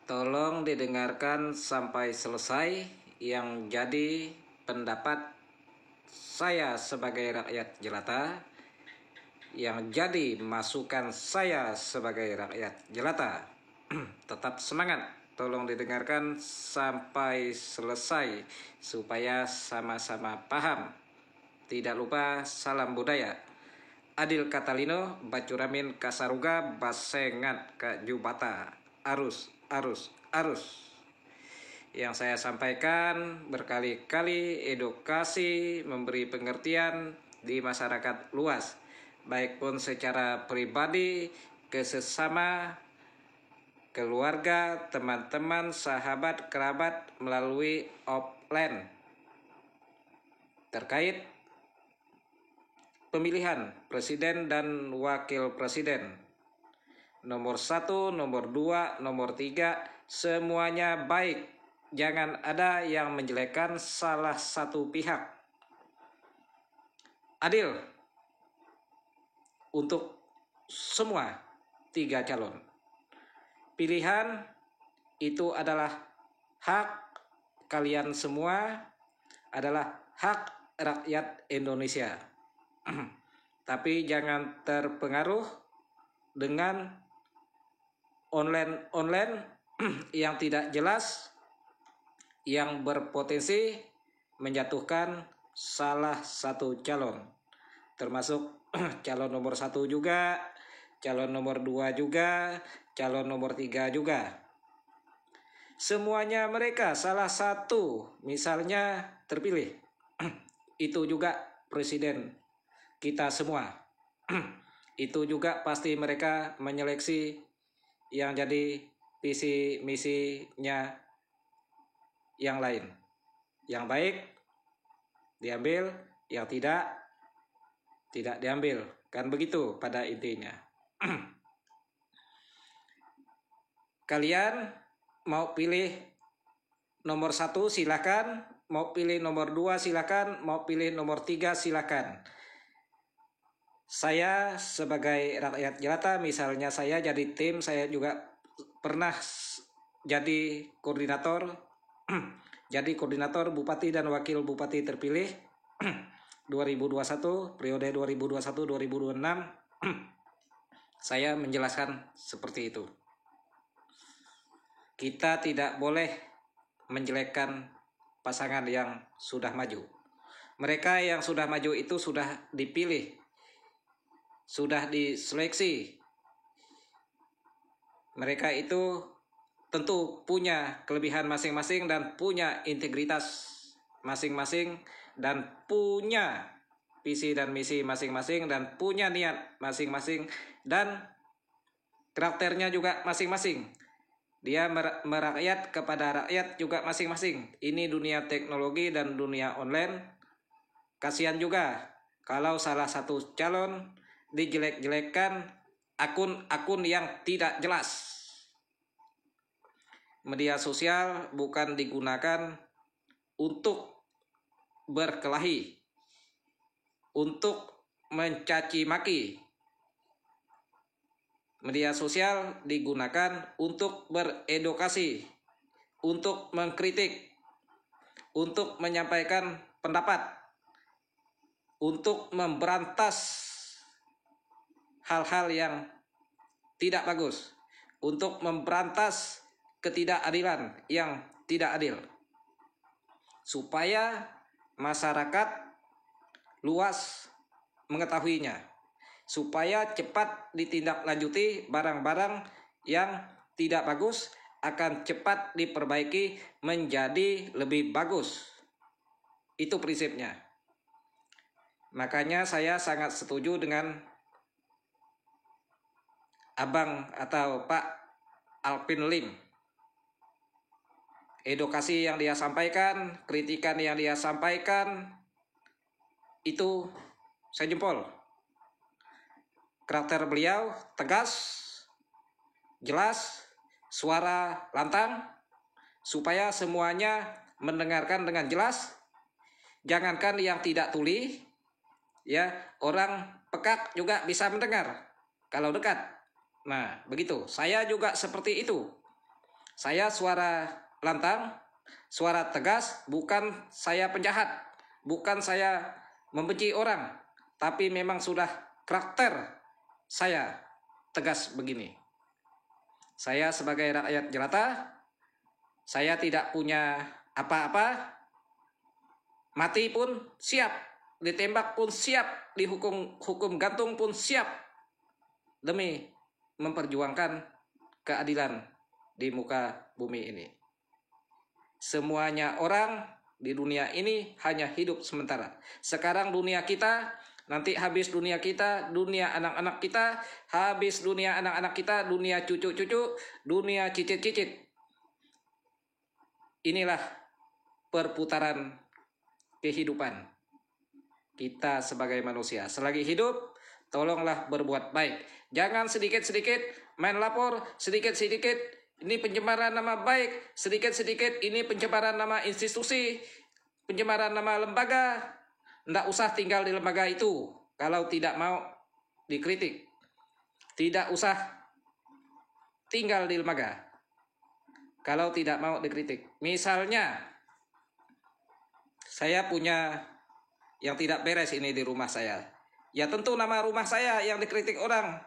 Tolong didengarkan sampai selesai yang jadi pendapat saya sebagai rakyat jelata, yang jadi masukan saya sebagai rakyat jelata. Tetap semangat, tolong didengarkan sampai selesai supaya sama-sama paham. Tidak lupa salam budaya. Adil Katalino, Bacuramin Kasaruga, Basengat Kajubata. Arus, arus, arus. Yang saya sampaikan berkali-kali edukasi, memberi pengertian di masyarakat luas, baik pun secara pribadi, ke sesama, keluarga, teman-teman, sahabat, kerabat melalui offline terkait pemilihan presiden dan wakil presiden. Nomor 1, nomor 2, nomor 3, semuanya baik. Jangan ada yang menjelekkan salah satu pihak. Adil untuk semua 3 calon. Pilihan itu adalah hak kalian semua, adalah hak rakyat Indonesia. Tapi jangan terpengaruh dengan online yang tidak jelas, yang berpotensi menjatuhkan salah satu calon, termasuk calon nomor 1 juga, calon nomor 2 juga, calon nomor 3 juga. Semuanya mereka salah satu misalnya terpilih, itu juga presiden kita semua. Itu juga pasti mereka menyeleksi yang jadi visi misinya yang lain. Yang baik diambil, yang tidak diambil. Kan begitu pada intinya. Kalian mau pilih nomor 1 silakan, mau pilih nomor 2 silakan, mau pilih nomor 3 silakan. Saya sebagai rakyat jelata, misalnya saya jadi tim, saya juga pernah jadi koordinator jadi koordinator bupati dan wakil bupati terpilih 2021, periode 2021-2026. Saya menjelaskan seperti itu. Kita tidak boleh menjelekkan pasangan yang sudah maju. Mereka yang sudah maju itu sudah dipilih, sudah diseleksi. Mereka itu tentu punya kelebihan masing-masing dan punya integritas masing-masing dan punya visi dan misi masing-masing dan punya niat masing-masing dan karakternya juga masing-masing. Dia merakyat kepada rakyat juga masing-masing. Ini dunia teknologi dan dunia online. Kasihan juga kalau salah satu calon dijelek-jelekkan akun-akun yang tidak jelas. Media sosial bukan digunakan untuk berkelahi, untuk mencaci maki. Media sosial digunakan untuk beredukasi, untuk mengkritik, untuk menyampaikan pendapat, untuk memberantas hal-hal yang tidak bagus, untuk memberantas ketidakadilan yang tidak adil, supaya masyarakat luas mengetahuinya, supaya cepat ditindaklanjuti barang-barang yang tidak bagus akan cepat diperbaiki menjadi lebih bagus. Itu prinsipnya. Makanya saya sangat setuju dengan Abang atau Pak Alvin Lim. Edukasi yang dia sampaikan, kritikan yang dia sampaikan, itu saya jempol. Karakter beliau tegas, jelas, suara lantang, supaya semuanya mendengarkan dengan jelas. Jangankan yang tidak tuli, ya, orang pekak juga bisa mendengar kalau dekat. Nah, begitu. Saya juga seperti itu. Saya suara lantang, suara tegas, bukan saya penjahat, bukan saya membenci orang, tapi memang sudah karakter saya tegas begini. Saya sebagai rakyat jelata, saya tidak punya apa-apa, mati pun siap, ditembak pun siap, dihukum gantung pun siap, demi memperjuangkan keadilan di muka bumi ini. Semuanya orang di dunia ini hanya hidup sementara. Sekarang dunia kita, nanti habis dunia kita, dunia anak-anak kita, habis dunia anak-anak kita, dunia cucu-cucu, dunia cicit-cicit. Inilah perputaran kehidupan kita sebagai manusia. Selagi hidup, tolonglah berbuat baik. Jangan sedikit-sedikit main lapor, sedikit-sedikit ini pencemaran nama baik, sedikit-sedikit ini pencemaran nama institusi, pencemaran nama lembaga. Nggak usah tinggal di lembaga itu kalau tidak mau dikritik. Tidak usah tinggal di lembaga kalau tidak mau dikritik. Misalnya, saya punya yang tidak beres ini di rumah saya. Ya tentu nama rumah saya yang dikritik orang.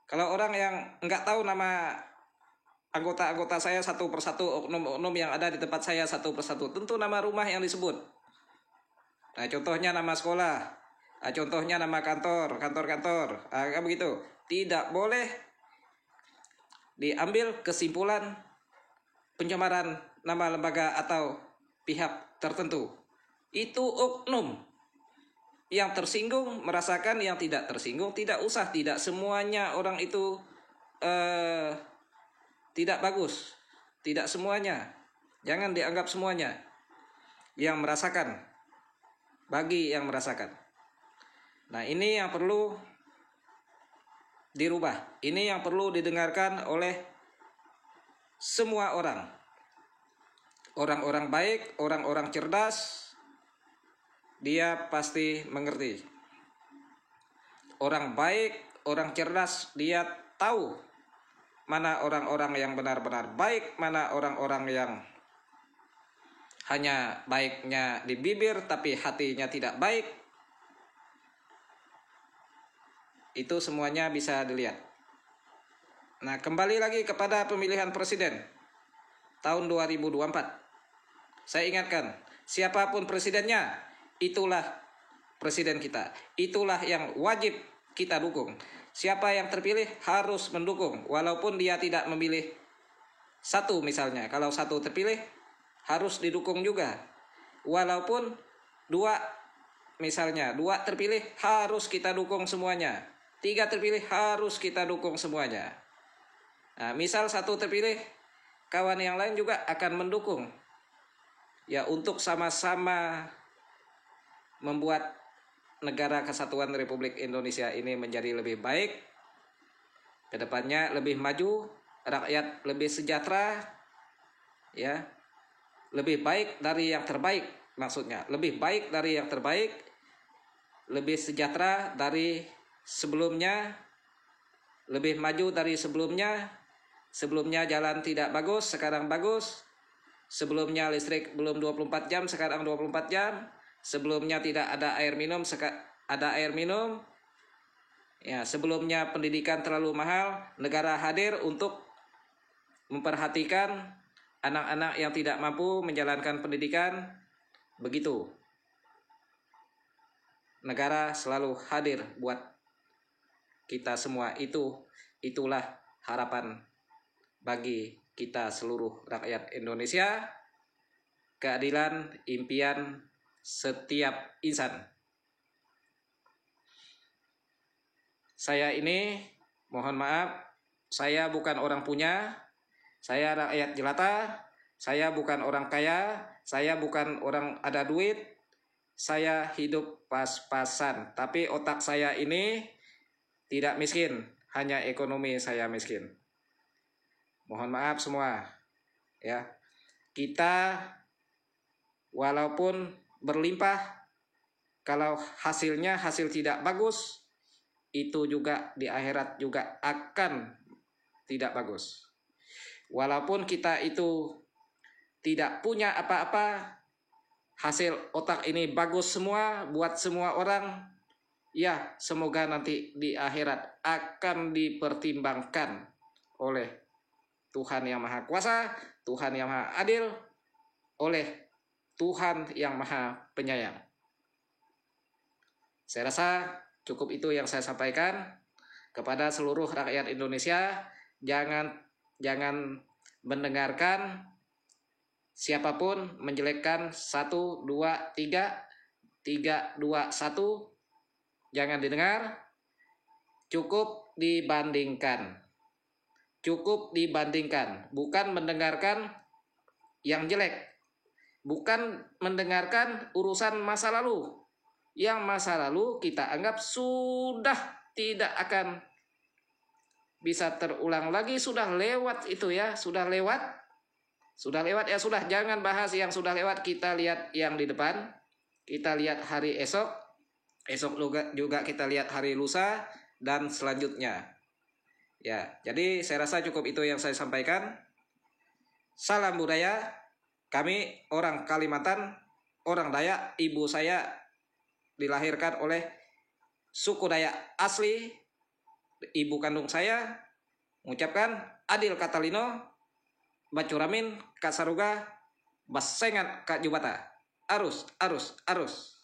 Kalau orang yang nggak tahu nama anggota-anggota saya satu persatu, oknum-oknum yang ada di tempat saya satu persatu, tentu nama rumah yang disebut. Nah, contohnya nama sekolah, contohnya nama kantor, begitu. Tidak boleh diambil kesimpulan pencemaran nama lembaga atau pihak tertentu. Itu oknum. Yang tersinggung merasakan, yang tidak tersinggung tidak usah. Tidak semuanya orang itu tidak bagus. Tidak semuanya. Jangan dianggap semuanya. Yang merasakan. Bagi yang merasakan. Nah, ini yang perlu dirubah. Ini yang perlu didengarkan oleh semua orang. Orang-orang baik, orang-orang cerdas, dia pasti mengerti. Orang baik, orang cerdas, dia tahu mana orang-orang yang benar-benar baik, mana orang-orang yang hanya baiknya di bibir tapi hatinya tidak baik. Itu semuanya bisa dilihat. Nah, kembali lagi kepada pemilihan presiden tahun 2024. Saya ingatkan, siapapun presidennya, itulah presiden kita. Itulah yang wajib kita dukung. Siapa yang terpilih harus mendukung, walaupun dia tidak memilih satu misalnya. Kalau satu terpilih, harus didukung juga. Walaupun dua misalnya, dua terpilih harus kita dukung semuanya. Tiga terpilih harus kita dukung semuanya. Nah, misal satu terpilih, kawan yang lain juga akan mendukung. Ya, untuk sama-sama membuat negara kesatuan Republik Indonesia ini menjadi lebih baik, kedepannya lebih maju, rakyat lebih sejahtera, ya, lebih baik dari yang terbaik, maksudnya lebih baik dari yang terbaik, lebih sejahtera dari sebelumnya, lebih maju dari sebelumnya. Sebelumnya jalan tidak bagus, sekarang bagus. Sebelumnya listrik belum 24 jam, sekarang 24 jam. Sebelumnya tidak ada air minum, ada air minum. Ya, sebelumnya pendidikan terlalu mahal, negara hadir untuk memperhatikan anak-anak yang tidak mampu menjalankan pendidikan. Begitu. Negara selalu hadir buat kita semua. Itulah harapan bagi kita seluruh rakyat Indonesia, keadilan impian setiap insan. Saya ini mohon maaf, saya bukan orang punya, saya rakyat jelata, saya bukan orang kaya, saya bukan orang ada duit, saya hidup pas-pasan, tapi otak saya ini tidak miskin, hanya ekonomi saya miskin. Mohon maaf semua, ya. Kita walaupun berlimpah, kalau hasilnya hasil tidak bagus, itu juga di akhirat juga akan tidak bagus. Walaupun kita itu tidak punya apa-apa, hasil otak ini bagus semua buat semua orang, ya semoga nanti di akhirat akan dipertimbangkan oleh Tuhan yang Maha Kuasa, Tuhan yang Maha Adil, oleh Tuhan yang Maha Penyayang. Saya rasa cukup itu yang saya sampaikan kepada seluruh rakyat Indonesia. Jangan mendengarkan siapapun menjelekkan 1, 2, 3, 3, 2, 1. Jangan didengar. Cukup dibandingkan. Cukup dibandingkan. Bukan mendengarkan yang jelek. Bukan mendengarkan urusan masa lalu. Yang masa lalu kita anggap sudah tidak akan bisa terulang lagi, sudah lewat itu ya, sudah lewat ya, sudah, jangan bahas yang sudah lewat, kita lihat yang di depan, kita lihat hari esok juga kita lihat hari lusa dan selanjutnya. Ya, jadi saya rasa cukup itu yang saya sampaikan. Salam budaya. Kami orang Kalimantan, orang Dayak. Ibu saya dilahirkan oleh suku Dayak asli. Ibu kandung saya mengucapkan Adil Katalino, Bacuramin, Kak Saruga, Basengan Kak Jubata. Arus.